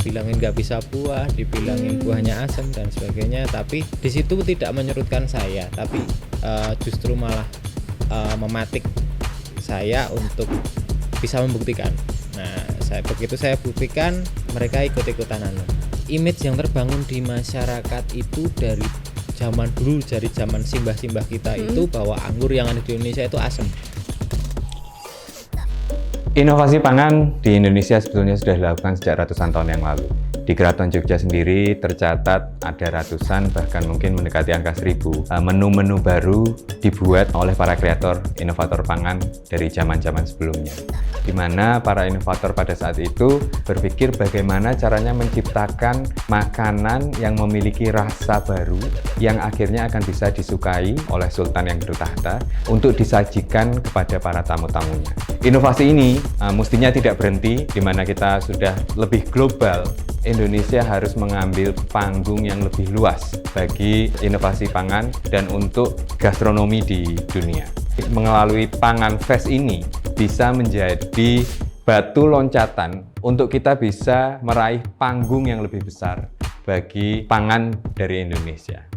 dibilangin nggak bisa buah, dibilangin buahnya asam dan sebagainya. Tapi di situ tidak menyurutkan saya, tapi justru malah mematik saya untuk bisa membuktikan. Nah, begitu saya buktikan, mereka ikut-ikutan image yang terbangun di masyarakat itu dari zaman dulu, dari zaman simbah-simbah kita itu bahwa anggur yang ada di Indonesia itu asam. Inovasi pangan di Indonesia sebetulnya sudah dilakukan sejak ratusan tahun yang lalu. Di Keraton Jogja sendiri tercatat ada ratusan, bahkan mungkin mendekati angka 1000 menu-menu baru dibuat oleh para kreator inovator pangan dari zaman-zaman sebelumnya. Di mana para inovator pada saat itu berpikir bagaimana caranya menciptakan makanan yang memiliki rasa baru yang akhirnya akan bisa disukai oleh Sultan yang bertahta untuk disajikan kepada para tamu-tamunya. Inovasi ini mestinya tidak berhenti, di mana kita sudah lebih global. Indonesia harus mengambil panggung yang lebih luas bagi inovasi pangan dan untuk gastronomi di dunia. Melalui Pangan Fest ini bisa menjadi batu loncatan untuk kita bisa meraih panggung yang lebih besar bagi pangan dari Indonesia.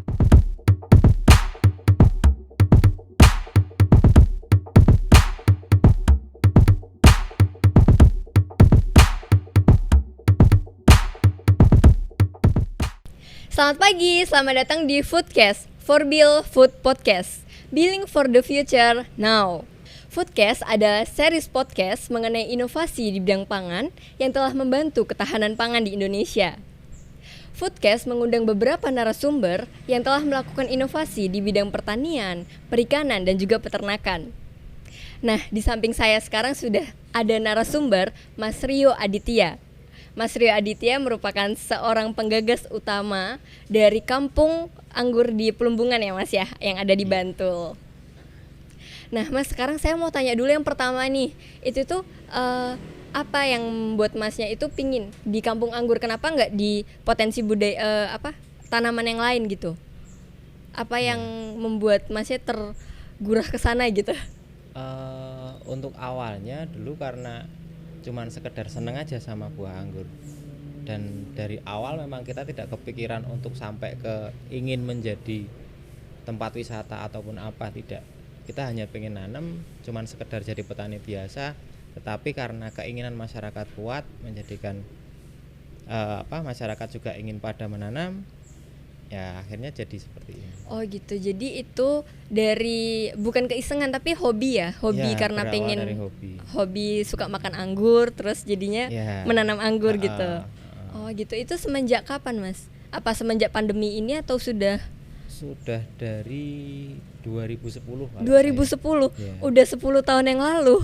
Selamat pagi, selamat datang di Foodcast, Forbil Food Podcast, Building for the Future Now. Foodcast adalah series podcast mengenai inovasi di bidang pangan yang telah membantu ketahanan pangan di Indonesia. Foodcast mengundang beberapa narasumber yang telah melakukan inovasi di bidang pertanian, perikanan, dan juga peternakan. Nah, di samping saya sekarang sudah ada narasumber Mas Rio Aditya. Mas Rio Aditya merupakan seorang penggagas utama dari Kampung Anggur di Plumbungan ya Mas ya, yang ada di Bantul. Nah Mas, sekarang saya mau tanya dulu yang pertama nih, itu tuh apa yang membuat Masnya itu pingin di Kampung Anggur? Kenapa nggak di potensi budaya tanaman yang lain gitu? Apa yang membuat Masnya tergurah ke sana gitu? Untuk awalnya dulu karena cuman sekedar seneng aja sama buah anggur, dan dari awal memang kita tidak kepikiran untuk sampai ke ingin menjadi tempat wisata ataupun apa, tidak. Kita hanya pengen nanam, cuman sekedar jadi petani biasa, tetapi karena keinginan masyarakat kuat menjadikan masyarakat juga ingin pada menanam, ya akhirnya jadi seperti ini. Oh gitu, jadi itu dari bukan keisengan tapi hobi ya, hobi ya, karena pengen hobi suka makan anggur, terus jadinya menanam anggur gitu. Oh gitu, itu semenjak kapan Mas? Apa semenjak pandemi ini atau sudah dari 2010? 2010, udah 10 tahun yang lalu.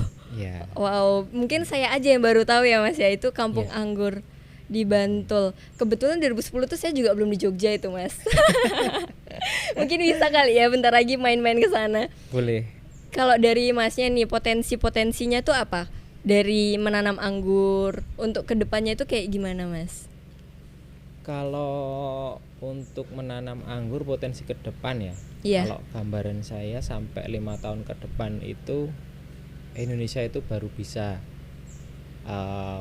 Wow, mungkin saya aja yang baru tahu ya Mas ya, itu Kampung Anggur di Bantul. Kebetulan 2010 tuh saya juga belum di Jogja itu Mas. Mungkin bisa kali ya bentar lagi main-main ke sana. Boleh. Kalau dari Masnya nih, potensinya tuh apa? Dari menanam anggur untuk kedepannya itu kayak gimana Mas? Kalau untuk menanam anggur potensi ke depan ya. Kalau gambaran saya sampai 5 tahun ke depan itu Indonesia itu baru bisa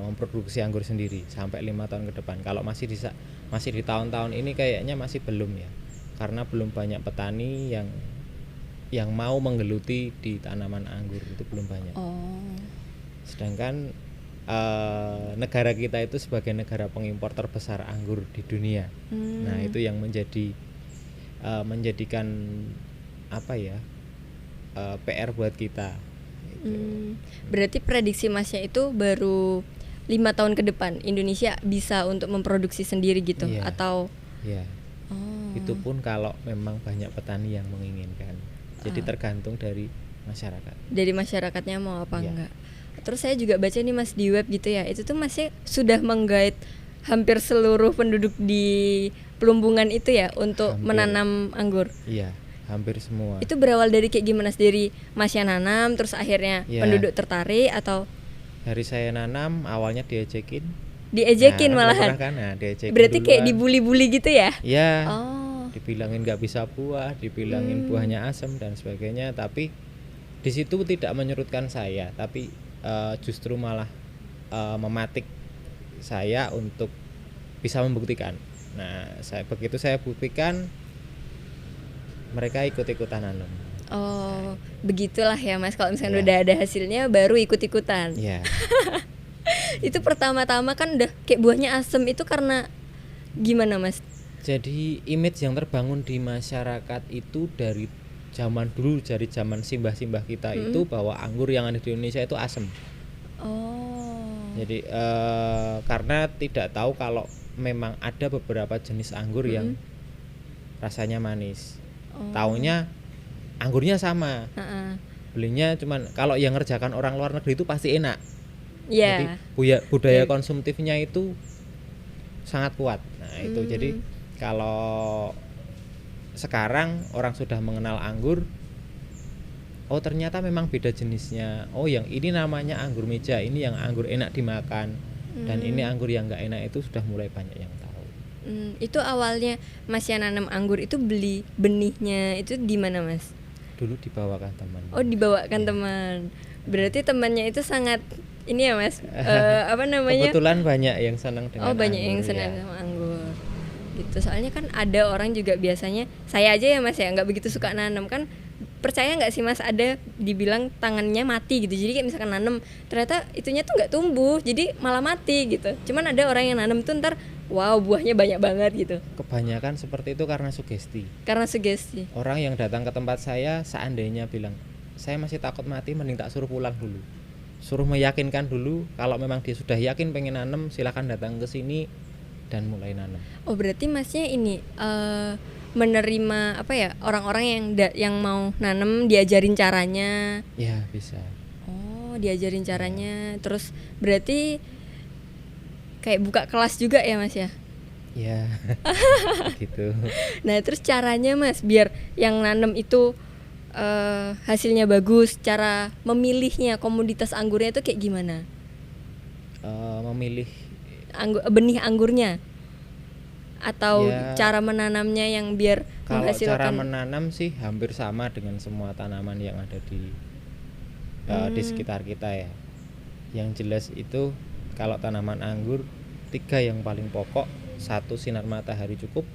memproduksi anggur sendiri sampai 5 tahun ke depan. Kalau masih di tahun-tahun ini kayaknya masih belum ya, karena belum banyak petani yang mau menggeluti di tanaman anggur, itu belum banyak. Sedangkan negara kita itu sebagai negara pengimpor terbesar anggur di dunia. Nah itu yang menjadikan PR buat kita. Berarti prediksi Masnya itu baru 5 tahun ke depan Indonesia bisa untuk memproduksi sendiri gitu? Atau itu pun kalau memang banyak petani yang menginginkan. Jadi tergantung dari masyarakat. Dari masyarakatnya mau apa enggak. Terus saya juga baca nih Mas di web gitu ya, itu tuh Masnya sudah menggait hampir seluruh penduduk di Plumbungan itu ya untuk menanam anggur. Iya, hampir semua. Itu berawal dari kayak gimana? Dari Masnya nanam terus akhirnya penduduk tertarik atau? Dari saya nanam awalnya diajakin malahan. Diajakin berarti duluan. Kayak dibully-bully gitu ya? Iya. Dibilangin nggak bisa buah, dibilangin buahnya asam dan sebagainya. Tapi di situ tidak menyurutkan saya, tapi justru malah mematik saya untuk bisa membuktikan. Nah, begitu saya buktikan, mereka ikut-ikutan nanam. Oh, begitulah ya Mas. Kalau misalnya Ya. udah ada hasilnya baru ikut-ikutan. Ya, Itu pertama-tama kan udah kayak buahnya asem, itu karena gimana Mas? jadi image yang terbangun di masyarakat itu dari zaman dulu, dari zaman simbah-simbah kita itu bahwa anggur yang ada di Indonesia itu asam. Oh. Jadi karena tidak tahu kalau memang ada beberapa jenis anggur yang rasanya manis. Oh. Taunya anggurnya sama. Heeh. Belinya cuman kalau yang ngerjakan orang luar negeri itu pasti enak. Jadi Iya. budaya Iya. konsumtifnya itu sangat kuat. Nah, itu jadi kalau sekarang orang sudah mengenal anggur, oh ternyata memang beda jenisnya. Oh yang ini namanya anggur meja, ini yang anggur enak dimakan, dan ini anggur yang nggak enak, itu sudah mulai banyak yang tahu. Itu awalnya Mas yang nanam anggur itu beli benihnya itu di mana Mas? Dulu dibawakan teman. Oh, dibawakan teman. Berarti temannya itu sangat ini ya Mas, apa namanya? Kebetulan banyak yang senang dengan banyak yang anggur, senang ya. sama anggur gitu. Soalnya kan ada orang juga biasanya, saya aja ya Mas ya nggak begitu suka nanam kan. Percaya nggak sih Mas, ada dibilang tangannya mati gitu. Jadi kayak misalkan nanam ternyata itunya tuh nggak tumbuh, jadi malah mati gitu. Cuman ada orang yang nanam tuh ntar wow buahnya banyak banget gitu. Kebanyakan seperti itu karena sugesti. Karena sugesti. Orang yang datang ke tempat saya seandainya bilang, saya masih takut mati, mending tak suruh pulang dulu. Suruh meyakinkan dulu, kalau memang dia sudah yakin pengen nanam, silakan datang ke sini dan mulai nanam. Oh, berarti Masnya ini menerima apa ya, orang-orang yang mau nanam diajarin caranya. Ya, bisa. Oh, diajarin caranya. Terus berarti kayak buka kelas juga ya Mas ya? Ya. Gitu. Nah, terus caranya Mas biar yang nanam itu hasilnya bagus, cara memilihnya, komoditas anggurnya itu kayak gimana? Memilih Benih anggurnya atau Ya, cara menanamnya yang biar kalau cara menghasilkan. menanam sih hampir sama dengan semua tanaman yang ada di sekitar kita ya. Yang jelas itu kalau tanaman anggur, 3 yang paling pokok: 1 sinar matahari cukup,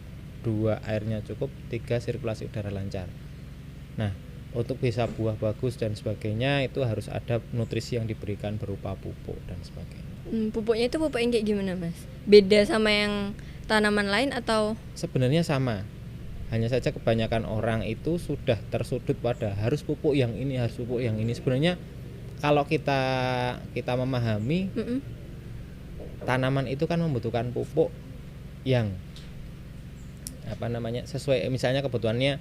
2 airnya cukup, 3 sirkulasi udara lancar. Nah, untuk bisa buah bagus dan sebagainya itu harus ada nutrisi yang diberikan berupa pupuk dan sebagainya. Pupuknya itu pupuk yang kayak gimana Mas? Beda sama yang tanaman lain atau? Sebenarnya sama, hanya saja kebanyakan orang itu sudah tersudut pada harus pupuk yang ini, harus pupuk yang ini. Sebenarnya kalau kita memahami, tanaman itu kan membutuhkan pupuk yang sesuai, misalnya kebutuhannya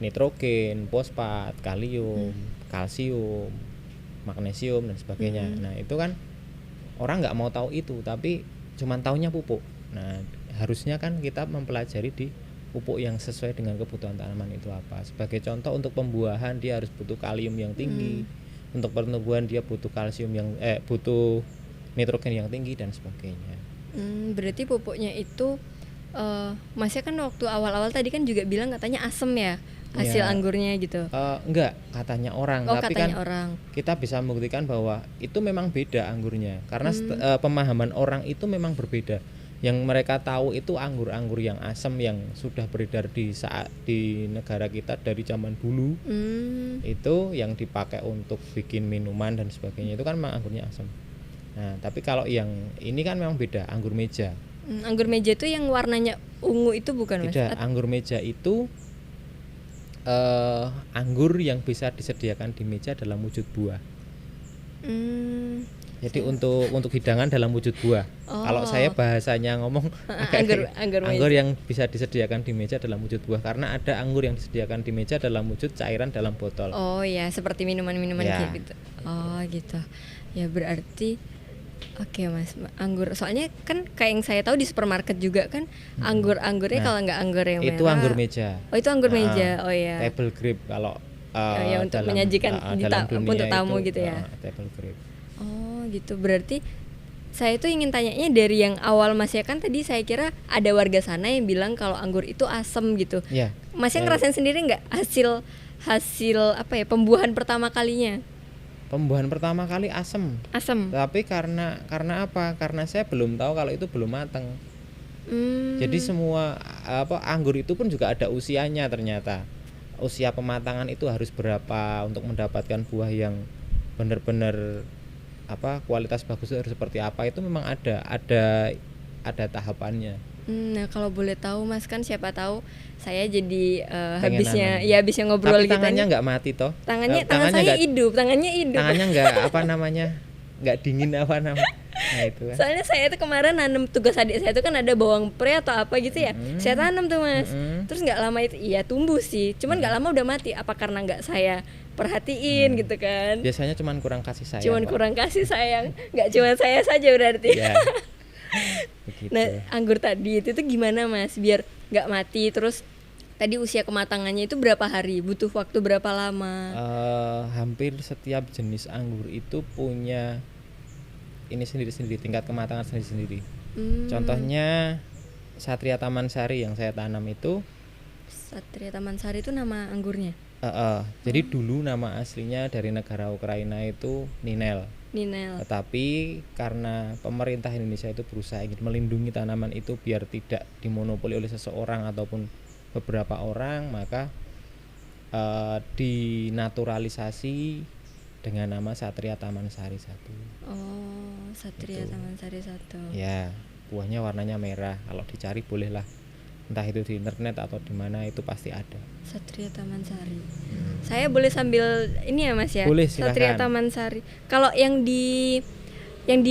nitrogen, fosfat, kalium, kalsium, magnesium dan sebagainya. Nah, itu kan orang nggak mau tahu itu, tapi cuman taunya pupuk. Nah, harusnya kan kita mempelajari di pupuk yang sesuai dengan kebutuhan tanaman itu apa. Sebagai contoh, untuk pembuahan dia harus butuh kalium yang tinggi, untuk pertumbuhan dia butuh kalsium yang butuh nitrogen yang tinggi dan sebagainya. Berarti pupuknya itu Masnya kan waktu awal-awal tadi kan juga bilang katanya asem ya hasil Ya. anggurnya gitu. Enggak, katanya orang, Oh, tapi katanya kan orang. kita bisa membuktikan bahwa itu memang beda anggurnya, karena pemahaman orang itu memang berbeda. Yang mereka tahu itu anggur-anggur yang asam yang sudah beredar di negara kita dari zaman dulu. Itu yang dipakai untuk bikin minuman dan sebagainya, itu kan memang anggurnya asam. Nah, tapi kalau yang ini kan memang beda, anggur meja. Anggur meja itu yang warnanya ungu itu bukan Mas? Tidak, anggur meja itu anggur yang bisa disediakan di meja dalam wujud buah. Jadi untuk hidangan dalam wujud buah. Kalau saya bahasanya ngomong anggur yang bisa disediakan di meja dalam wujud buah, karena ada anggur yang disediakan di meja dalam wujud cairan dalam botol. Oh ya, seperti minuman-minuman Ya. kayak gitu. Oh gitu. Ya berarti oke Mas, anggur soalnya kan kayak yang saya tahu di supermarket juga kan anggur-anggurnya Nah, kalau nggak anggur yang itu merah. anggur meja. Oh itu anggur meja. Oh ya. Table grape kalau Ya, untuk menyajikan dalam dunia untuk tamu itu, gitu ya. Table grape. Oh gitu, berarti saya tuh ingin tanyanya dari yang awal Mas ya, kan tadi saya kira ada warga sana yang bilang kalau anggur itu asem gitu. Ya. Masnya ngerasain sendiri nggak hasil apa ya, pembuahan pertama kalinya? Pembuahan pertama kali asem. Asem. Tapi karena apa? Karena saya belum tahu kalau itu belum matang. Jadi semua anggur itu pun juga ada usianya ternyata. Usia pematangan itu harus berapa untuk mendapatkan buah yang benar-benar kualitas bagus itu harus seperti apa, itu memang ada tahapannya. Nah, kalau boleh tahu Mas, kan siapa tahu saya jadi Pengen habisnya ngobrol Tapi gitu. tangannya nggak mati toh? Tangan tangannya saya nggak- hidup. Tangannya nggak dingin nah itu kan. Soalnya saya itu kemarin nanam, tugas adik saya itu kan ada bawang pre atau apa gitu ya. Saya tanam tuh Mas. Terus nggak lama itu iya tumbuh sih. Cuman nggak lama udah mati. Apa karena nggak saya perhatiin gitu kan? Biasanya cuman kurang kasih sayang. Cuman Pak. kurang kasih sayang. Nggak cuma saya saja berarti. Ya. Begitu. Nah, anggur tadi itu tuh gimana Mas biar nggak mati? Terus tadi usia kematangannya itu berapa hari? Butuh waktu berapa lama? Hampir setiap jenis anggur itu punya ini sendiri-sendiri, tingkat kematangan sendiri-sendiri. Contohnya Satria Taman Sari yang saya tanam itu. Satria Taman Sari itu nama anggurnya? Jadi dulu nama aslinya dari negara Ukraina itu Ninel. Tetapi karena pemerintah Indonesia itu berusaha ingin melindungi tanaman itu biar tidak dimonopoli oleh seseorang ataupun beberapa orang, maka dinaturalisasi dengan nama Satria Taman Sari 1. Oh, Satria Itu. Taman Sari 1. Ya, buahnya warnanya merah. Kalau dicari bolehlah, entah itu di internet atau di mana, itu pasti ada. Satria Taman Sari. Saya boleh sambil ini ya Mas ya? Boleh, Satria silakan. Taman Sari. Kalau yang di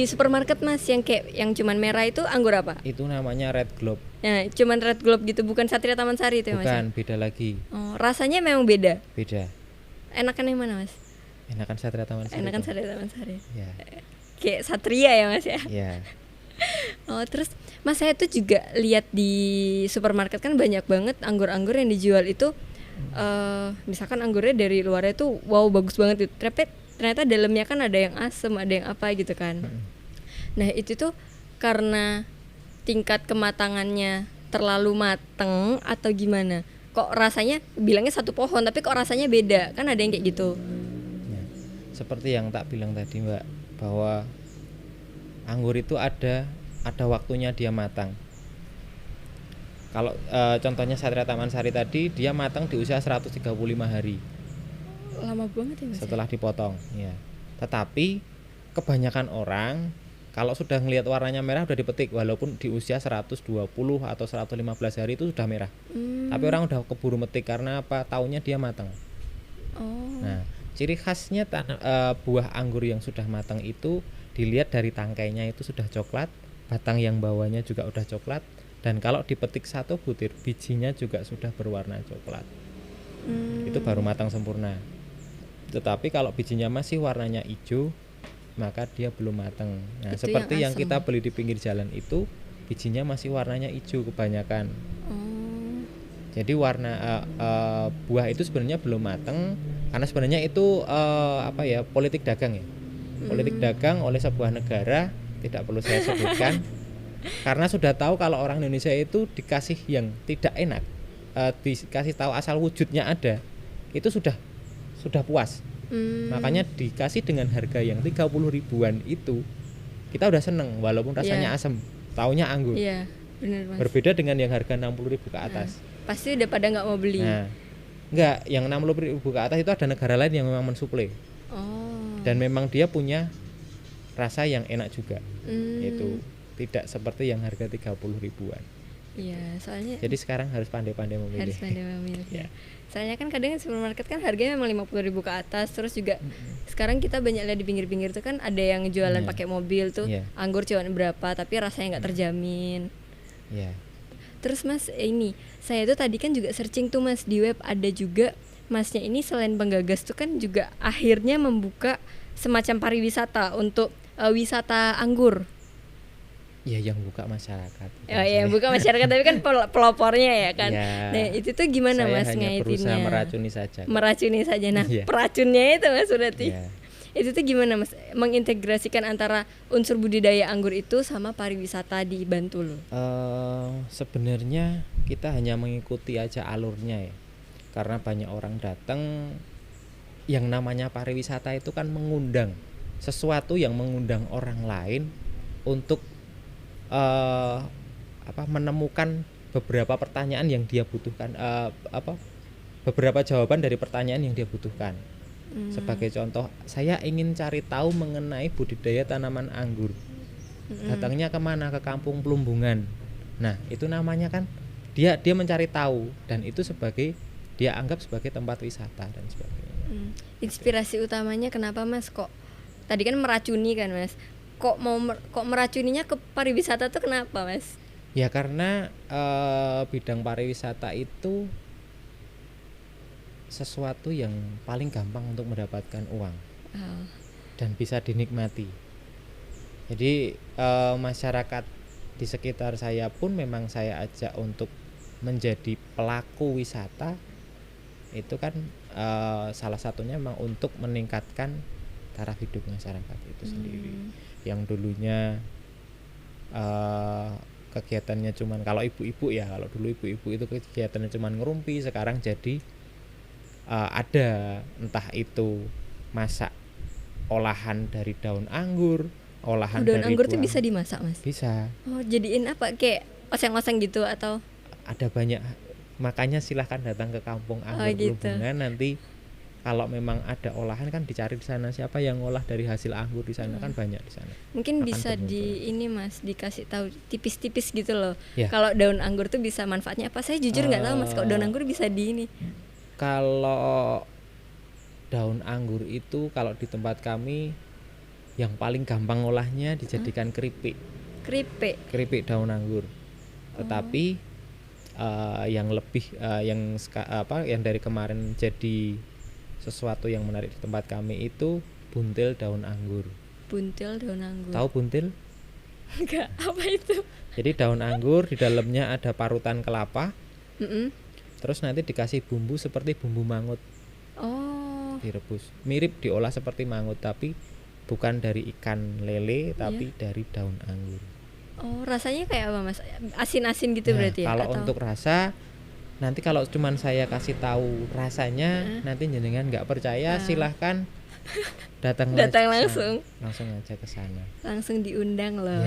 supermarket Mas, yang kayak yang cuman merah itu anggur apa? Itu namanya Red Globe. Nah, cuman Red Globe gitu, bukan Satria Taman Sari itu ya Mas? Bukan, beda lagi. Oh, rasanya memang beda. Beda. Enakan yang mana Mas? Enakan Satria Taman Sari. Enakan kok. Satria Taman Sari. Ya. Kayak Satria ya Mas ya? Ya. Oh, terus Mas, saya tuh juga lihat di supermarket kan banyak banget anggur-anggur yang dijual itu misalkan anggurnya dari luarnya tuh wow bagus banget gitu. Ternyata dalamnya kan ada yang asem, ada yang apa gitu kan. Nah, itu tuh karena tingkat kematangannya terlalu mateng atau gimana? Kok rasanya bilangnya satu pohon tapi kok rasanya beda? Kan ada yang kayak gitu. Ya. Seperti yang tak bilang tadi Mbak, bahwa anggur itu ada waktunya dia matang. Kalau contohnya Satria Taman Sari tadi, dia matang di usia 135 hari Lama banget ya Mas. setelah dipotong. Ya. Tetapi kebanyakan orang kalau sudah ngelihat warnanya merah udah dipetik, walaupun di usia 120 atau 115 hari itu sudah merah. Tapi orang udah keburu metik karena apa? Taunya dia matang. Oh. Nah, ciri khasnya buah anggur yang sudah matang itu dilihat dari tangkainya itu sudah coklat, batang yang bawahnya juga udah coklat, dan kalau dipetik satu butir bijinya juga sudah berwarna coklat. Itu baru matang sempurna. Tetapi kalau bijinya masih warnanya hijau, maka dia belum matang. Nah, Itu seperti yang yang asem. kita beli di pinggir jalan itu, bijinya masih warnanya hijau kebanyakan. Oh. Jadi warna buah itu sebenarnya belum matang, karena sebenarnya itu politik dagang ya. Politik dagang oleh sebuah negara, tidak perlu saya sebutkan. Karena sudah tahu kalau orang Indonesia itu dikasih yang tidak enak, dikasih tahu asal wujudnya ada, itu sudah puas. Makanya dikasih dengan harga yang 30 ribuan itu kita udah seneng, walaupun rasanya asam, taunya anggur. Iya, benar Mas. Berbeda dengan yang harga 60 ribu ke atas. Pasti udah pada nggak mau beli. Nah, enggak, yang 60 ribu ke atas itu ada negara lain yang memang mensuplai. Oh. Dan memang dia punya rasa yang enak juga. Itu tidak seperti yang harga 30 ribuan. Iya, soalnya Jadi sekarang harus pandai-pandai memilih. harus pandai memilih. Ya. Soalnya kan kadang di supermarket kan harganya memang 50 ribu ke atas. Terus juga sekarang kita banyak lihat di pinggir-pinggir tuh kan ada yang jualan Iya. pakai mobil tuh, Iya. anggur cuma berapa tapi rasanya nggak terjamin. Ya. Terus Mas, ini saya tuh tadi kan juga searching tuh Mas di web, ada juga Masnya ini selain penggagas tuh kan juga akhirnya membuka semacam pariwisata untuk wisata anggur. Ya, yang buka masyarakat. Oh iya, bukan masyarakat tapi kan pelopornya ya kan. Ya. Nah, itu tuh gimana Saya Mas hanya berusaha ngaitinnya? meracuni saja. Meracuni saja. Nah, Iya. peracunnya itu Mas berarti. Ya. Itu tuh gimana Mas mengintegrasikan antara unsur budidaya anggur itu sama pariwisata di Bantul? Sebenarnya kita hanya mengikuti aja alurnya ya. Karena banyak orang datang, yang namanya pariwisata itu kan mengundang sesuatu yang mengundang orang lain untuk menemukan beberapa pertanyaan yang dia butuhkan, beberapa jawaban dari pertanyaan yang dia butuhkan. Sebagai contoh, saya ingin cari tahu mengenai budidaya tanaman anggur. Datangnya kemana? Ke Kampung Plumbungan. Nah, itu namanya kan dia mencari tahu, dan itu dia anggap sebagai tempat wisata dan sebagainya. Inspirasi utamanya kenapa Mas kok tadi kan meracuni kan Mas? Kok meracuninya ke pariwisata tuh kenapa Mas? Ya karena bidang pariwisata itu sesuatu yang paling gampang untuk mendapatkan uang dan bisa dinikmati. Jadi masyarakat di sekitar saya pun memang saya ajak untuk menjadi pelaku wisata. Itu kan salah satunya memang untuk meningkatkan taraf hidup masyarakat itu sendiri. Yang dulunya kegiatannya cuman, kalau ibu-ibu ya, kalau dulu ibu-ibu itu kegiatannya cuman ngerumpi, sekarang jadi ada entah itu masak olahan dari daun anggur, olahan daun dari anggur buah. tuh bisa dimasak Mas? Bisa. Oh, jadiin apa? Kayak oseng-oseng gitu atau? Ada banyak, makanya silahkan datang ke Kampung Anggur gitu. Plumbungan. Nanti kalau memang ada olahan kan dicari di sana siapa yang ngolah dari hasil anggur di sana, kan banyak di sana. Mungkin Akan bisa bermunculan. ini Mas dikasih tahu tipis-tipis gitu loh. Ya. Kalau daun anggur tuh bisa manfaatnya apa? Saya jujur nggak tahu Mas, kalau daun anggur bisa di ini. Kalau daun anggur itu kalau di tempat kami yang paling gampang ngolahnya dijadikan keripik daun anggur. Tetapi yang lebih yang dari kemarin jadi sesuatu yang menarik di tempat kami itu buntil daun anggur. Buntil daun anggur. Tahu buntil? Enggak, apa itu? Jadi daun anggur di dalamnya ada parutan kelapa. Terus nanti dikasih bumbu seperti bumbu mangut. Oh. Direbus. Mirip diolah seperti mangut, tapi bukan dari ikan lele, tapi dari daun anggur. Oh, rasanya kayak apa Mas? Asin-asin gitu berarti ya? Kalau untuk rasa, nanti kalau cuman saya kasih tahu rasanya, nanti jenengan nggak percaya, silahkan datang langsung aja ke sana. Langsung diundang loh.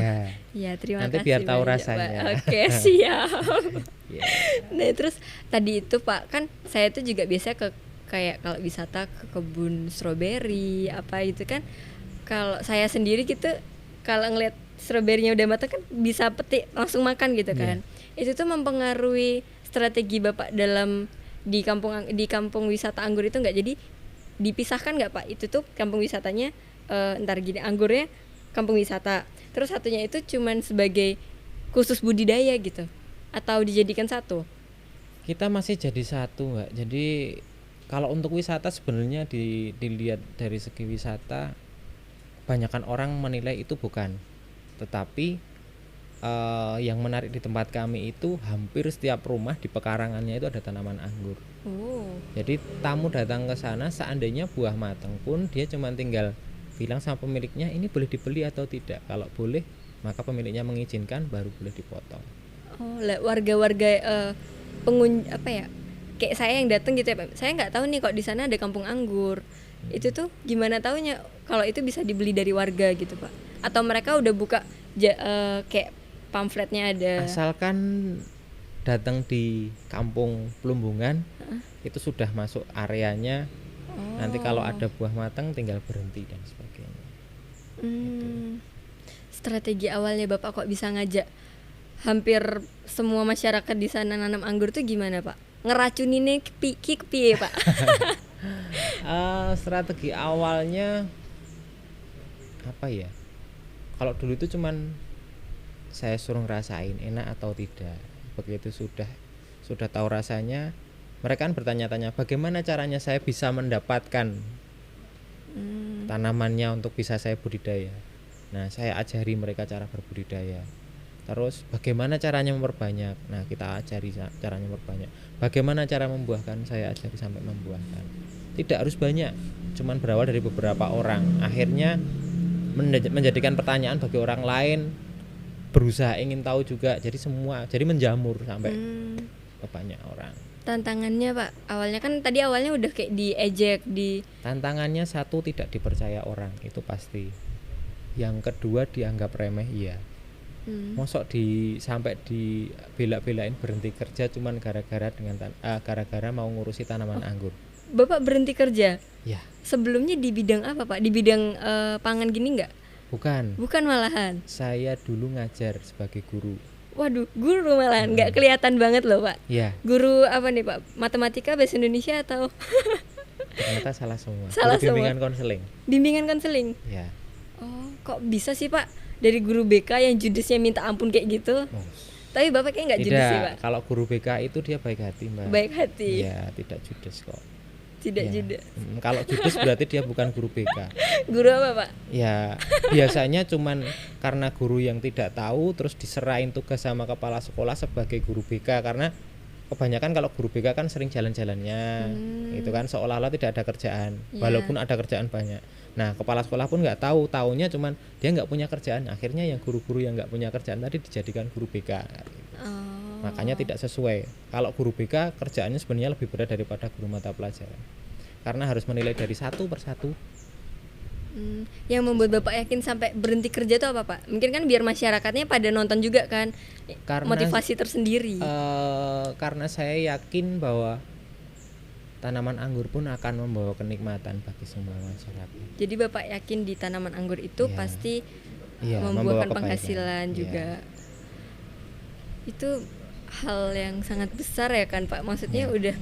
Ya, terima nanti kasih. Nanti biar tahu banyak, rasanya. Pak. Oke, siap. Nah, terus tadi itu Pak, kan saya tuh juga biasa kayak kalau wisata ke kebun stroberi apa itu kan. Kalau saya sendiri gitu, kalau ngeliat stroberinya udah matang kan bisa petik langsung makan gitu kan. Itu tuh mempengaruhi strategi Bapak dalam di kampung wisata anggur itu nggak? Jadi dipisahkan nggak Pak? Itu tuh kampung wisatanya anggurnya kampung wisata. Terus satunya itu cuman sebagai khusus budidaya gitu, atau dijadikan satu? Kita masih jadi satu Mbak. Jadi kalau untuk wisata sebenarnya dilihat dari segi wisata, banyakkan orang menilai itu bukan. Tetapi yang menarik di tempat kami itu hampir setiap rumah di pekarangannya itu ada tanaman anggur. Jadi tamu datang ke sana, seandainya buah matang pun dia cuma tinggal bilang sama pemiliknya ini boleh dibeli atau tidak. Kalau boleh, maka pemiliknya mengizinkan, baru boleh dipotong. Oh, warga-warga kayak saya yang datang gitu ya Pak. Saya nggak tahu nih kok di sana ada kampung anggur. Itu tuh gimana taunya kalau itu bisa dibeli dari warga gitu Pak? Atau mereka udah buka kayak pamfletnya ada? Asalkan datang di Kampung Plumbungan, itu sudah masuk areanya. Nanti kalau ada buah matang tinggal berhenti dan sebagainya. Gitu. Strategi awalnya Bapak kok bisa ngajak hampir semua masyarakat di sana nanam anggur tuh gimana Pak? Ngeracuninnya kepiye Pak? Strategi awalnya apa ya? Kalau dulu itu cuman saya suruh ngerasain enak atau tidak. Begitu sudah tahu rasanya, mereka kan bertanya-tanya bagaimana caranya saya bisa mendapatkan tanamannya untuk bisa saya budidaya. Nah, saya ajari mereka cara berbudidaya. Terus bagaimana caranya memperbanyak? Nah, kita ajari caranya memperbanyak. Bagaimana cara membuahkan? Saya ajari sampai membuahkan. Tidak harus banyak, cuman berawal dari beberapa orang. Akhirnya menjadikan pertanyaan bagi orang lain, berusaha ingin tahu juga. Jadi menjamur sampai ke banyak orang. Tantangannya Pak, awalnya udah kayak diejek Tantangannya satu, tidak dipercaya orang, itu pasti. Yang kedua, dianggap remeh, iya. Mosok sampai di bela-belain berhenti kerja cuman gara-gara mau ngurusi tanaman anggur. Bapak berhenti kerja? Ya, Sebelumnya di bidang apa Pak? Di bidang pangan gini nggak? bukan. Bukan malahan. Saya dulu ngajar sebagai guru. Waduh, guru malahan, nggak kelihatan banget loh Pak. Ya, Guru apa nih Pak? Matematika, bahasa Indonesia atau ternyata salah semua. Salah Guru bimbingan semua. konseling. bimbingan konseling? Ya. Oh, kok bisa sih Pak? Dari guru BK yang judesnya minta ampun kayak gitu. Oh. Tapi Bapak kayak nggak judes sih Pak? Tidak, kalau guru BK itu dia baik hati, Mbak. Baik hati, Ya, tidak judes kok. tidak Ya. judes. Kalau judes berarti dia bukan guru BK. Guru apa Pak? Ya, biasanya cuman karena guru yang tidak tahu terus diserahin tugas sama kepala sekolah sebagai guru BK, karena kebanyakan kalau guru BK kan sering jalan-jalannya. Itu kan seolah-olah tidak ada kerjaan, Ya. walaupun ada kerjaan banyak. Nah, kepala sekolah pun nggak tahu, taunya cuman dia nggak punya kerjaan. Akhirnya yang guru-guru yang nggak punya kerjaan tadi dijadikan guru BK. Oh. Makanya tidak sesuai. Kalau guru BK kerjaannya sebenarnya lebih berat daripada guru mata pelajaran, karena harus menilai dari satu persatu. Yang membuat Bapak yakin sampai berhenti kerja itu apa Pak? Mungkin kan biar masyarakatnya pada nonton juga kan, Karena motivasi tersendiri. karena saya yakin bahwa tanaman anggur pun akan membawa kenikmatan bagi semua masyarakat. Jadi Bapak yakin di tanaman anggur itu Iya. pasti Iya, membuahkan membawa kebaikan. penghasilan Iya. juga. Itu hal yang sangat besar ya kan Pak. Maksudnya Iya.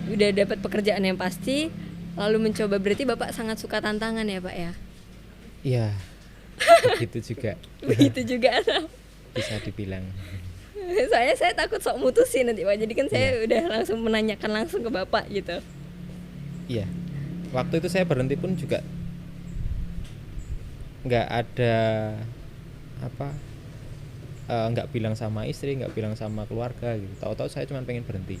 udah dapat pekerjaan yang pasti, lalu mencoba, berarti Bapak sangat suka tantangan ya Pak ya. Iya. Begitu juga Begitu juga atau? bisa dibilang. saya takut sok mutusin nanti Pak. Jadi kan saya udah langsung menanyakan langsung ke Bapak gitu. Iya. Waktu itu saya berhenti pun juga nggak ada nggak bilang sama istri, nggak bilang sama keluarga gitu. Tahu-tahu saya cuma pengen berhenti.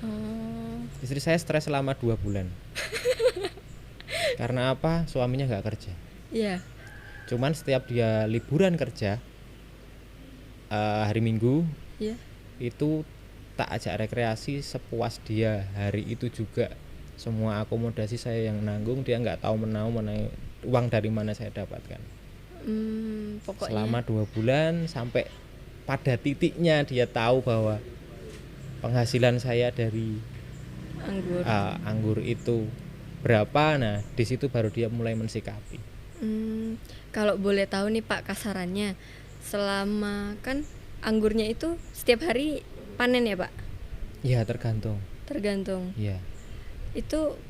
Oh. Istri saya stres selama 2 bulan. Karena apa? Suaminya nggak kerja. Iya. Cuman setiap dia liburan kerja, hari Minggu Iya. itu tak ajak rekreasi sepuas dia. Hari itu juga semua akomodasi saya yang nanggung, dia nggak tahu menau uang dari mana saya dapatkan. Pokoknya Selama 2 bulan, sampai pada titiknya dia tahu bahwa penghasilan saya dari anggur. anggur itu berapa. Nah, di situ baru dia mulai mensikapi. Kalau boleh tahu nih Pak, kasarannya selama kan anggurnya itu setiap hari panen ya Pak? Ya, tergantung. Tergantung. Ya. Itu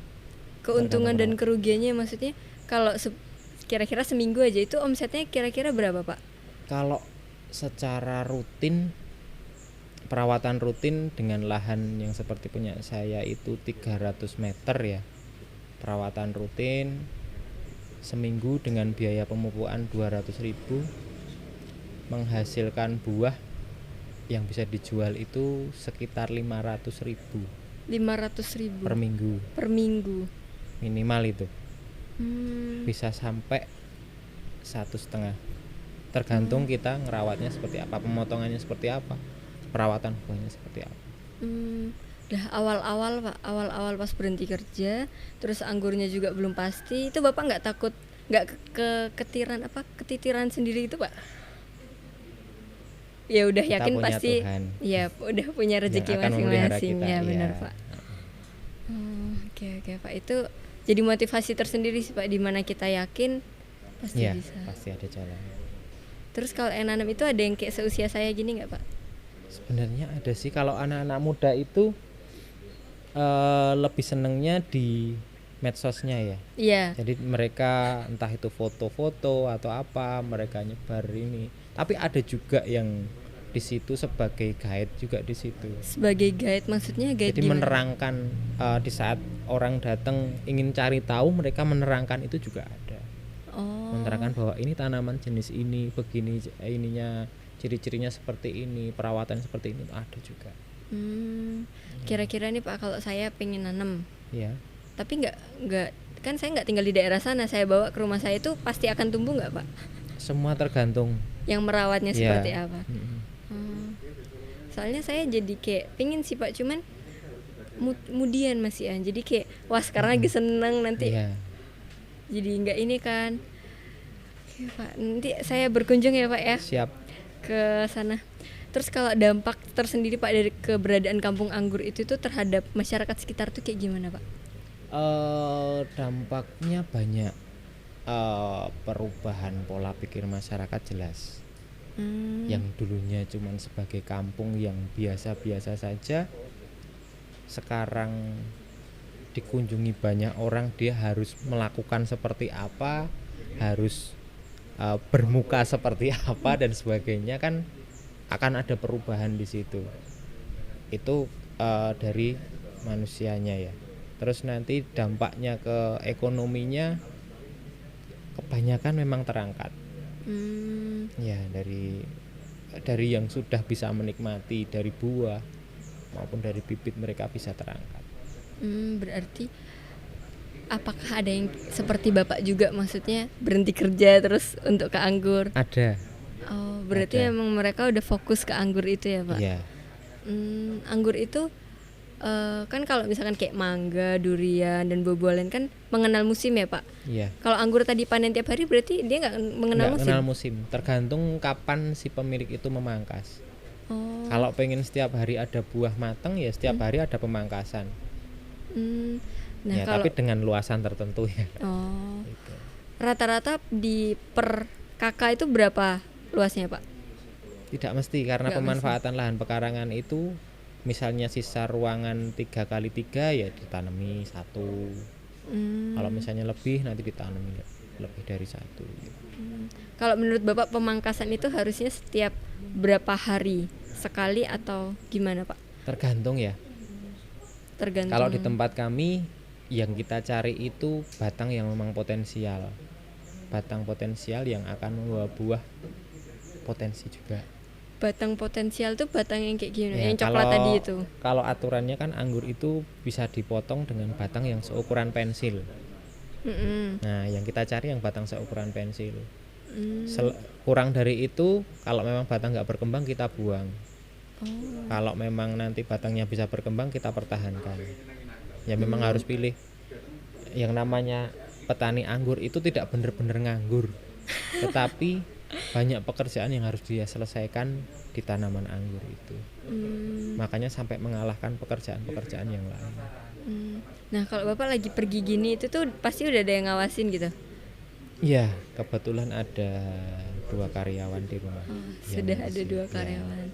keuntungan dan kerugiannya, maksudnya kalau kira-kira seminggu aja itu omsetnya kira-kira berapa Pak? Kalau secara rutin, perawatan rutin dengan lahan yang seperti punya saya itu 300 meter ya. Perawatan rutin seminggu dengan biaya pemupukan 200.000, menghasilkan buah yang bisa dijual itu sekitar 500.000 500.000 per minggu per minggu. minimal itu. Bisa Hmm. sampai 1,5, tergantung kita ngerawatnya seperti apa, pemotongannya seperti apa, perawatan buahnya seperti apa. Dah awal-awal Pak, awal-awal pas berhenti kerja, terus anggurnya juga belum pasti, itu Bapak nggak takut, nggak ketitiran sendiri itu Pak? Ya udah Kita yakin punya pasti, Tuhan ya udah punya rezeki yang akan memelihara masing-masing kita, ya benar iya. Pak. Oke Pak, itu jadi motivasi tersendiri sih Pak, dimana kita yakin pasti Ya, bisa. pasti ada jalan. Terus kalau yang nanam itu ada yang kayak seusia saya gini nggak Pak? Sebenarnya ada sih, kalau anak-anak muda itu lebih senengnya di medsosnya ya. Iya. Jadi mereka entah itu foto-foto atau apa, mereka nyebar ini. Tapi ada juga yang di situ sebagai guide juga di situ. Sebagai guide, maksudnya guide Jadi gimana? menerangkan di saat orang datang ingin cari tahu, mereka menerangkan itu juga ada. Oh. Menerangkan bahwa ini tanaman jenis ini, begini ininya, ciri-cirinya seperti ini, perawatan seperti ini, ada juga. Kira-kira nih Pak, kalau saya pengen nanam, Ya. tapi nggak kan saya nggak tinggal di daerah sana, saya bawa ke rumah saya itu pasti akan tumbuh nggak Pak? Semua tergantung. Yang merawatnya Ya. seperti apa? Mm-mm. Soalnya saya jadi kayak pingin sih Pak, cuman kemudian masih jadi kayak wah sekarang lagi seneng nanti Iya. jadi nggak ini kan. Oke, Pak. Nanti saya berkunjung ya, Pak ya Siap. ke sana. Terus kalau dampak tersendiri Pak dari keberadaan kampung anggur itu tuh terhadap masyarakat sekitar tuh kayak gimana, Pak? Dampaknya banyak. Perubahan pola pikir masyarakat jelas. Yang dulunya cuman sebagai kampung yang biasa-biasa saja, sekarang dikunjungi banyak orang, dia harus melakukan seperti apa, harus bermuka seperti apa dan sebagainya, kan akan ada perubahan di situ. Itu dari manusianya ya. Terus nanti dampaknya ke ekonominya kebanyakan memang terangkat. Ya, dari yang sudah bisa menikmati dari buah maupun dari bibit, mereka bisa terangkat. Berarti apakah ada yang seperti Bapak juga, maksudnya berhenti kerja terus untuk ke anggur? Ada. Oh, berarti Ada. memang mereka udah fokus ke anggur itu ya, Pak? Iya. Anggur itu kan kalau misalkan kayak mangga, durian, dan buah-buahan kan mengenal musim ya, Pak? Iya. Kalau anggur tadi panen tiap hari berarti dia nggak mengenal Nggak musim? kenal musim. Tergantung kapan si pemilik itu memangkas. Oh. Kalau pengen setiap hari ada buah matang, ya setiap hari ada pemangkasan. Nah, Ya, kalau tapi dengan luasan tertentu ya. oh, Gitu. rata-rata di per kakak itu berapa luasnya, Pak? Tidak mesti, karena Nggak pemanfaatan lahan pekarangan itu, misalnya sisa ruangan 3x3 ya ditanami 1. Kalau misalnya lebih, nanti ditanami lebih dari 1 gitu. Kalau menurut Bapak pemangkasan itu harusnya setiap berapa hari sekali atau gimana, Pak? Tergantung ya. Tergantung. Kalau di tempat kami, yang kita cari itu batang yang memang potensial. Batang potensial yang akan membawa buah potensi juga. Batang potensial tuh batang yang kayak gimana? Ya, Yang coklat tadi itu. Kalau aturannya kan anggur itu bisa dipotong dengan batang yang seukuran pensil. Nah, yang kita cari yang batang seukuran pensil. Kurang dari itu, kalau memang batang nggak berkembang, kita buang. Kalau memang nanti batangnya bisa berkembang, kita pertahankan. Ya memang harus pilih. Yang namanya petani anggur itu tidak benar-benar nganggur, tetapi banyak pekerjaan yang harus dia selesaikan di tanaman anggur itu. Makanya sampai mengalahkan pekerjaan-pekerjaan yang lain. Nah, kalau Bapak lagi pergi gini itu tuh pasti udah ada yang ngawasin gitu. Ya, kebetulan ada 2 karyawan di rumah. Sudah ada 2 karyawan.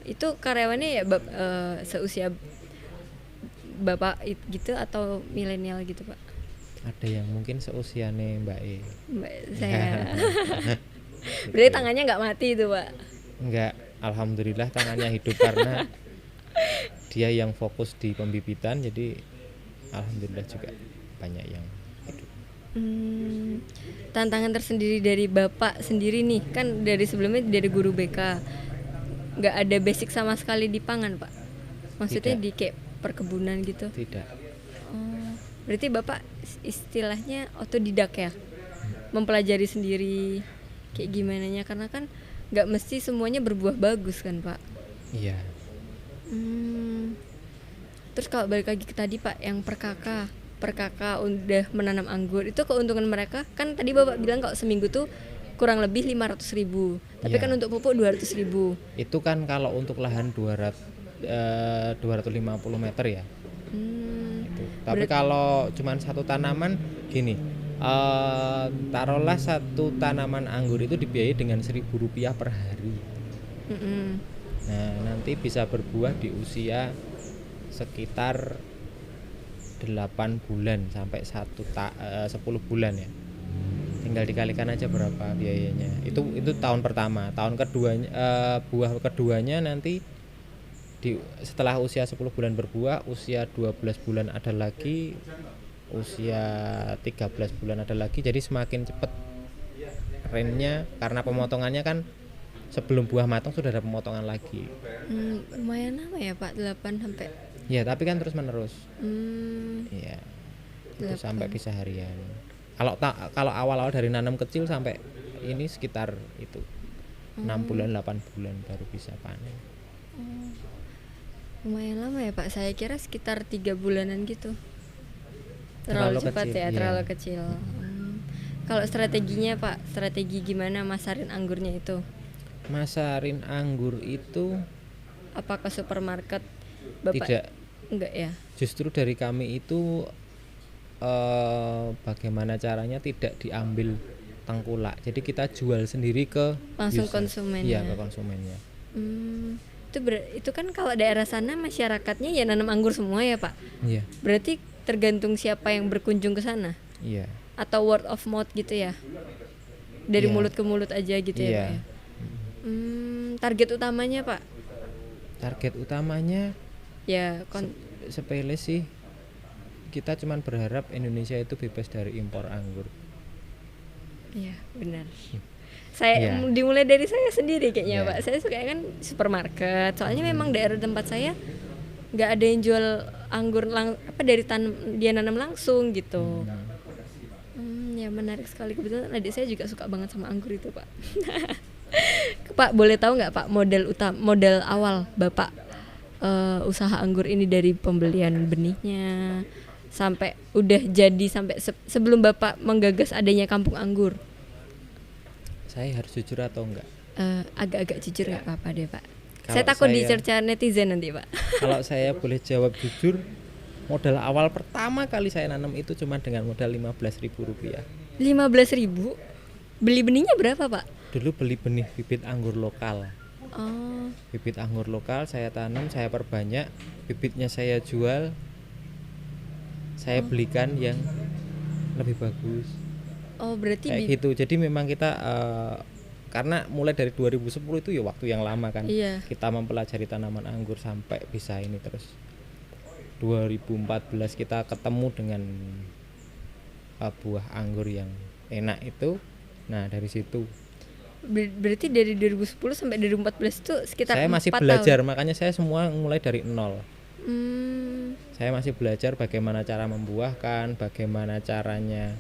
Itu karyawannya ya seusia Bapak gitu atau milenial gitu, Pak? Ada yang mungkin seusiane Mbak E. Mbak saya. Berarti tangannya nggak mati itu, Pak? Enggak, alhamdulillah tangannya hidup karena dia yang fokus di pembibitan, jadi alhamdulillah juga banyak yang hidup. Tantangan tersendiri dari Bapak sendiri nih, kan dari sebelumnya dari guru BK, nggak ada basic sama sekali di pangan, Pak? Maksudnya Tidak. di kayak perkebunan gitu? Tidak. Berarti Bapak istilahnya otodidak ya? Mempelajari sendiri kayak gimana nya, karena kan nggak mesti semuanya berbuah bagus kan, Pak? Iya. Terus kalau balik lagi ke tadi, Pak, yang per kakak udah menanam anggur, itu keuntungan mereka kan tadi Bapak bilang kalau seminggu tuh kurang lebih 500.000, tapi Iya. kan untuk pupuk 200.000. Itu kan kalau untuk lahan 250 meter ya. Itu. Tapi kalau cuman satu tanaman gini, taruhlah satu tanaman anggur itu dibiayai dengan Rp1.000 per hari. Nah, nanti bisa berbuah di usia sekitar 8 bulan sampai 10 bulan ya. Tinggal dikalikan aja berapa biayanya. Itu tahun pertama. Tahun keduanya, buah keduanya nanti setelah usia 10 bulan berbuah, usia 12 bulan ada lagi, usia 13 bulan ada lagi. Jadi semakin cepat range-nya, karena pemotongannya kan sebelum buah matang sudah ada pemotongan lagi. Lumayan lama ya, Pak, 8 sampai. Ya, tapi kan terus menerus. Iya. Itu 8. sampai bisa harian. Kalau awal-awal dari nanam kecil sampai ini sekitar itu 6 bulan 8 bulan baru bisa panen. Lumayan lama ya, Pak. Saya kira sekitar 3 bulanan gitu. Terlalu Terlalu cepat kecil, ya, iya. terlalu kecil. Kalau strateginya Pak, strategi gimana masarin anggurnya itu? Masarin anggur itu Apa ke supermarket? Bapak tidak, enggak ya? justru dari kami itu bagaimana caranya tidak diambil tengkulak. Jadi kita jual sendiri ke Langsung user. konsumennya. Iya, ke konsumennya. Itu kan kalau daerah sana masyarakatnya ya nanam anggur semua ya Pak. Iya, Berarti tergantung siapa yang berkunjung ke sana iya. atau word of mouth gitu ya. Dari Iya. mulut ke mulut aja gitu ya Iya. Pak ya. Target utamanya Pak? Target utamanya Ya sepele sih. Kita cuman berharap Indonesia itu bebas dari impor anggur. Iya, benar. Saya Iya. dimulai dari saya sendiri kayaknya Iya. Pak. Saya suka kan supermarket. Soalnya memang daerah tempat saya nggak ada yang jual anggur dari dia nanam langsung gitu. Ya menarik sekali, kebetulan adik saya juga suka banget sama anggur itu Pak. Pak boleh tahu nggak Pak modal awal Bapak usaha anggur ini dari pembelian benihnya sampai udah jadi sampai sebelum Bapak menggagas adanya kampung anggur? Saya harus jujur atau enggak? Agak-agak jujur nggak apa-apa deh Pak. Kalau Saya takut saya- dicerca netizen nanti Pak. Kalau saya boleh jawab jujur, modal awal pertama kali saya nanam itu cuma dengan modal Rp15.000. 15.000. Beli benihnya berapa Pak? Dulu beli benih bibit anggur lokal. Oh, Bibit anggur lokal saya tanam, saya perbanyak, bibitnya saya jual, saya belikan yang lebih bagus. berarti Kayak gitu. Jadi memang kita karena mulai dari 2010 itu ya waktu yang lama kan. Iya. Kita mempelajari tanaman anggur sampai bisa ini terus. 2014 kita ketemu dengan buah anggur yang enak itu. Nah, dari situ berarti dari 2010 sampai 2014 itu sekitar saya masih 4 belajar, tahun. makanya saya semua mulai dari nol. Hmm, Saya masih belajar bagaimana cara membuahkan, bagaimana caranya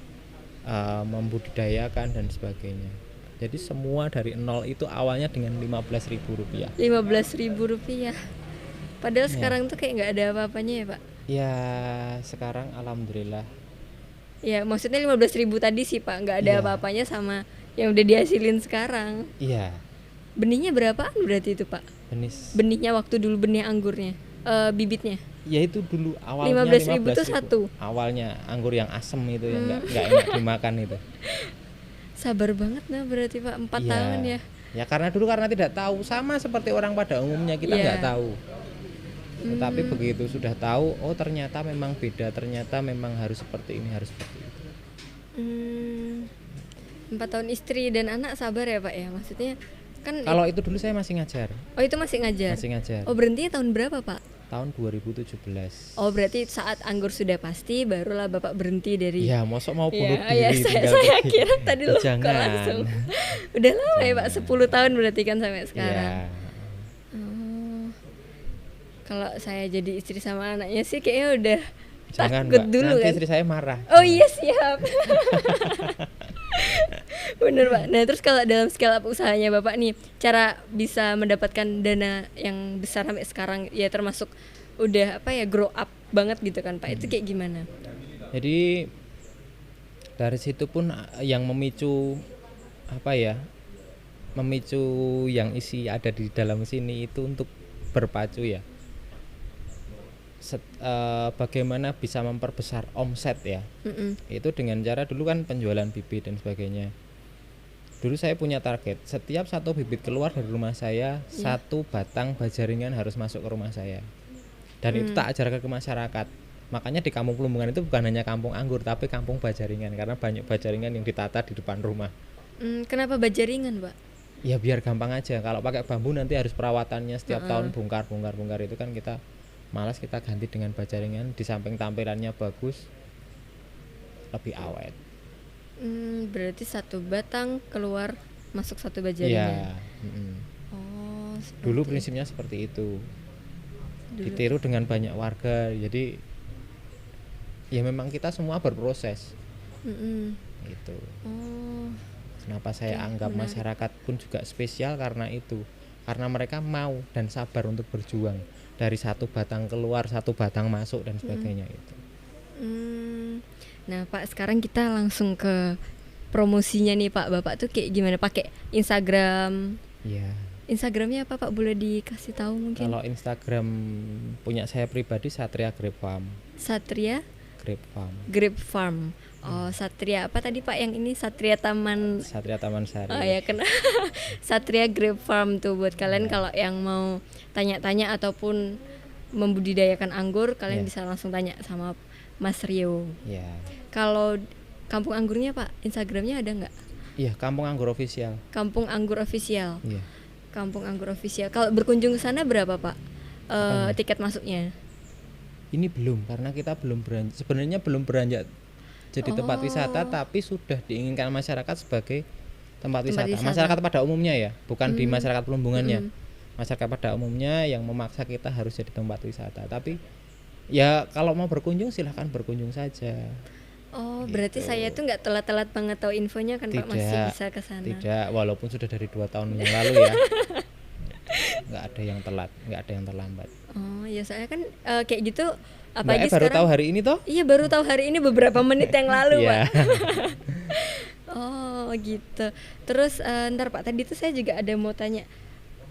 membudidayakan dan sebagainya. Jadi semua dari nol itu awalnya dengan Rp15.000. Rp15.000. Padahal Iya. sekarang tuh kayak nggak ada apa-apanya ya Pak. Ya sekarang alhamdulillah. Ya maksudnya 15.000 tadi sih Pak, nggak ada Iya. apa-apanya sama yang udah dihasilin sekarang. Iya, Benihnya berapaan berarti itu Pak? Benihnya waktu dulu benih anggurnya, bibitnya. Ya itu dulu awalnya 15.000 tuh satu. Awalnya anggur yang asem itu yang nggak enak dimakan itu. Sabar banget nah berarti Pak, 4 Iya. tahun ya. Ya karena tidak tahu, sama seperti orang pada umumnya kita Iya. nggak tahu. Tetapi begitu sudah tahu, oh ternyata memang beda, ternyata memang harus seperti ini, harus seperti itu. 4 tahun istri dan anak sabar ya Pak ya, maksudnya kan. Kalau itu dulu saya masih ngajar. Oh itu masih ngajar. Masih ngajar. Oh berhentinya tahun berapa Pak? Tahun 2017. Oh berarti saat anggur sudah pasti barulah Bapak berhenti dari. Ya, mosok mau bunuh Iya, diri saya tinggal pergi. kira tadi loh kok Jangan. langsung. Udah lama ya Pak, 10 tahun berarti kan sampai sekarang. Iya. Oh. Kalau saya jadi istri sama anaknya sih kayaknya udah Jangan, takut Mbak. dulu Nanti kan. istri saya marah. Oh iya siap. Bener Pak. Nah terus kalau dalam scale up usahanya Bapak nih, cara bisa mendapatkan dana yang besar sampai sekarang ya termasuk udah grow up banget gitu kan Pak, itu kayak gimana? Jadi dari situ pun yang memicu memicu yang isi ada di dalam sini itu untuk berpacu ya. Bagaimana bisa memperbesar omset ya. Itu dengan cara dulu kan penjualan bibit dan sebagainya. Dulu saya punya target, setiap satu bibit keluar dari rumah saya, satu batang bajaringan harus masuk ke rumah saya. Dan itu tak ajarkan ke masyarakat. Makanya di Kampung Plumbengan itu bukan hanya kampung anggur, tapi kampung bajaringan, karena banyak bajaringan yang ditata di depan rumah. Kenapa bajaringan Pak? Ya biar gampang aja. Kalau pakai bambu nanti harus perawatannya setiap tahun bongkar itu kan kita malas, kita ganti dengan bajaringan. Di samping tampilannya bagus, lebih awet. Berarti satu batang keluar masuk satu Iya. bajaringan. Dulu Oh, seperti prinsipnya seperti itu. Dulu. Ditiru dengan banyak warga. Jadi ya memang kita semua berproses gitu. Oh, Kenapa saya Oke, anggap menarik. masyarakat pun juga spesial karena itu. Karena mereka mau dan sabar untuk berjuang. Dari satu batang keluar, satu batang masuk dan sebagainya itu. Nah Pak, sekarang kita langsung ke promosinya nih Pak, Bapak tuh kayak gimana? Pakai Instagram? Iya. Instagramnya apa Pak? Boleh dikasih tahu mungkin? Kalau Instagram punya saya pribadi Satria Grape Farm. Satria Grape Farm. Grape Farm. Oh, Satria apa tadi Pak yang ini? Satria Taman. Satria Taman Sari. Oh ya, kena. Satria Grape Farm tuh buat kalian kalau yang mau tanya-tanya ataupun membudidayakan anggur, kalian bisa langsung tanya sama Mas Rio. Iya. Kalau Kampung Anggurnya Pak, Instagramnya ada nggak? Iya, Kampung Anggur Official. Kampung Anggur Official. Iya. Kampung Anggur Official. Kalau berkunjung ke sana berapa Pak? Tiket masuknya? Ini belum, karena kita belum beranjak. Sebenarnya belum beranjak jadi tempat wisata, tapi sudah diinginkan masyarakat sebagai tempat wisata. Masyarakat pada umumnya ya, bukan di masyarakat Plumbungannya. Masyarakat pada umumnya yang memaksa kita harus jadi tempat wisata. Tapi ya kalau mau berkunjung silahkan berkunjung saja. Oh, berarti saya tuh nggak telat-telat banget tahu infonya kan Pak, masih bisa ke sana. Tidak, walaupun sudah dari 2 tahun yang lalu ya. Nggak ada yang telat, nggak ada yang terlambat. Oh ya, saya kan kayak gitu. Apalagi baru tahu hari ini toh? Iya, baru tahu hari ini beberapa menit yang lalu Pak. Iya. Oh gitu. Terus ntar Pak, tadi tuh saya juga ada mau tanya.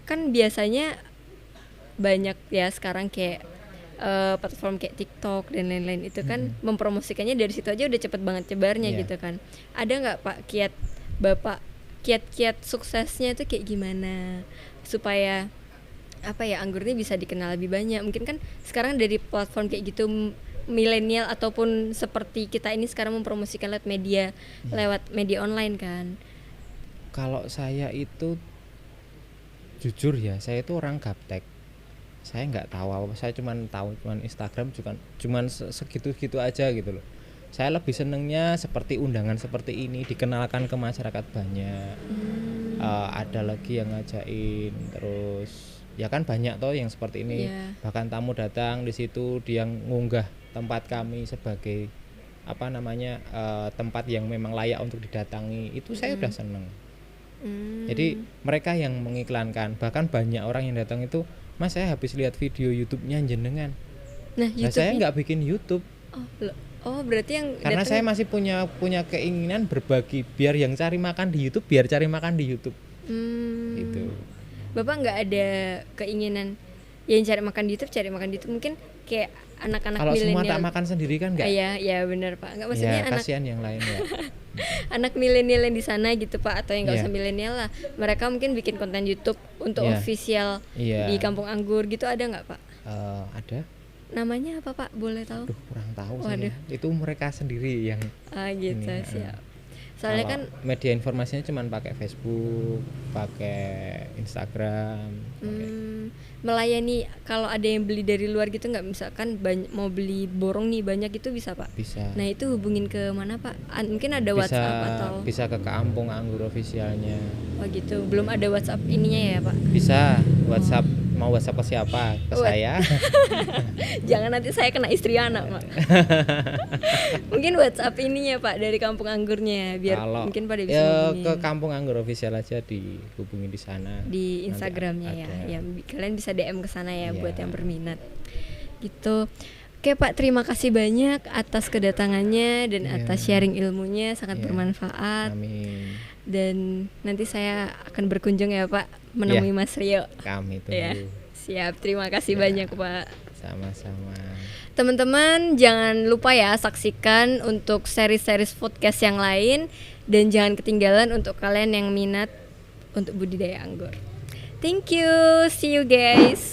Kan biasanya banyak ya sekarang kayak platform kayak TikTok dan lain-lain itu kan mempromosikannya dari situ aja udah cepet banget cebarnya gitu kan. Ada nggak Pak Bapak kiat suksesnya itu kayak gimana supaya apa ya, anggur ini bisa dikenal lebih banyak? Mungkin kan sekarang dari platform kayak gitu milenial ataupun seperti kita ini sekarang mempromosikan lewat media online kan. Kalau saya itu jujur ya, saya itu orang gaptek. Saya nggak tahu apa, saya cuman Instagram cuman segitu-gitu aja gitu loh. Saya lebih senengnya seperti undangan seperti ini dikenalkan ke masyarakat banyak. Ada lagi yang ngajakin, terus ya kan banyak toh yang seperti ini. Bahkan tamu datang di situ dia ngunggah tempat kami sebagai apa namanya tempat yang memang layak untuk didatangi. Itu saya udah seneng. Jadi mereka yang mengiklankan, bahkan banyak orang yang datang itu, Mas saya habis lihat video YouTube-nya jenengan. Nah saya nggak bikin YouTube. Oh berarti yang karena saya masih punya keinginan berbagi, biar yang cari makan di YouTube biar cari makan di YouTube. Gitu. Bapak nggak ada keinginan yang cari makan di YouTube mungkin kayak anak-anak milenial. Kalau semua tak makan sendiri kan nggak? Iya benar Pak. Nggak, maksudnya ya, kasihan yang lain ya. Anak milenial yang di sana gitu Pak, atau yang nggak usah milenial lah, mereka mungkin bikin konten YouTube untuk official di Kampung Anggur gitu, ada nggak Pak? Ada. Namanya apa Pak? Boleh tahu? Aduh, kurang tahu saya. Itu mereka sendiri yang gitu ini, siap. Soalnya kan media informasinya cuma pakai Facebook, pakai Instagram. Melayani kalau ada yang beli dari luar gitu nggak, misalkan mau beli borong nih banyak itu bisa Pak? Bisa. Nah itu hubungin ke mana Pak? Mungkin ada WhatsApp atau? Bisa ke Kampung Anggur officialnya. Oh gitu, belum ada WhatsApp ininya ya Pak? Bisa, WhatsApp. Mau WhatsApp ke siapa? Ke saya. Jangan nanti saya kena istri anak Pak. Mungkin WhatsApp ininya Pak dari Kampung Anggurnya, biar mungkin pada bisa hubungin. Ke Kampung Anggur official aja dihubungi di sana. Di Instagramnya ya. Kalian bisa DM ke sana ya buat yang berminat. Gitu. Oke Pak, terima kasih banyak atas kedatangannya dan atas sharing ilmunya, sangat bermanfaat. Amin. Dan nanti saya akan berkunjung ya Pak, menemui Mas Rio. Kami tunggu. Siap, terima kasih banyak Pak. Sama-sama. Teman-teman jangan lupa ya saksikan untuk seri-seri podcast yang lain, dan jangan ketinggalan untuk kalian yang minat untuk budidaya anggur. Thank you, see you guys.